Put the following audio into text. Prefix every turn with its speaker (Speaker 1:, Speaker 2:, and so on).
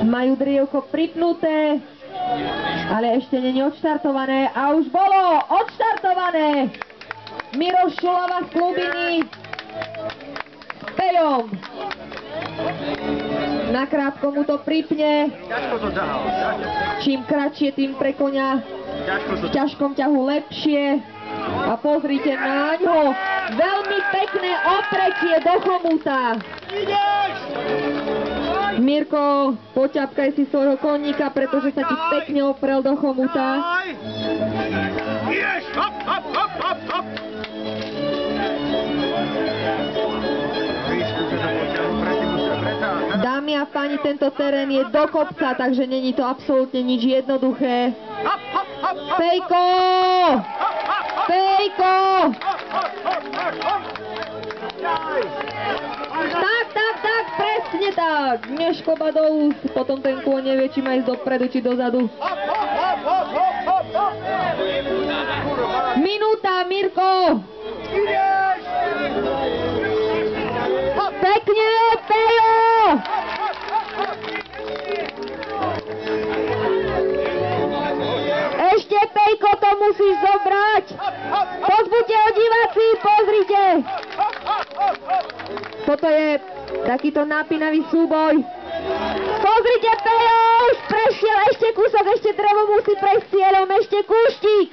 Speaker 1: Majú drievko pripnuté, ale ešte nie je odštartované a už bolo odštartované. Miroš Šulava z Klubiny s Pejom. Nakrátko mu to pripne. Čím kratšie, tým pre koňa v ťažkom ťahu lepšie. A pozrite na ňo. Veľmi pekné opretie do chomúta. Mirko, poťapkaj si svojho koníka, pretože sa ti pekne oprel do chomúta. Dámy a páni, tento terén je do kopca, takže není to absolútne nič jednoduché. Pejko! Pejko! Tak, presne tak. Neškoba do úst, potom ten kôň nevie, či má ísť dopredu, či dozadu. Minúta, Mirko! Pekne, Pejo! Ešte, Pejko, to musíš zobrať! Pozbuďte ho, diváci, pozrite! Toto je takýto napínavý súboj. Pozrite, Pejo, už prešiel, ešte kúsok, ešte drevo musí prejsť cieľom, ešte kúštik!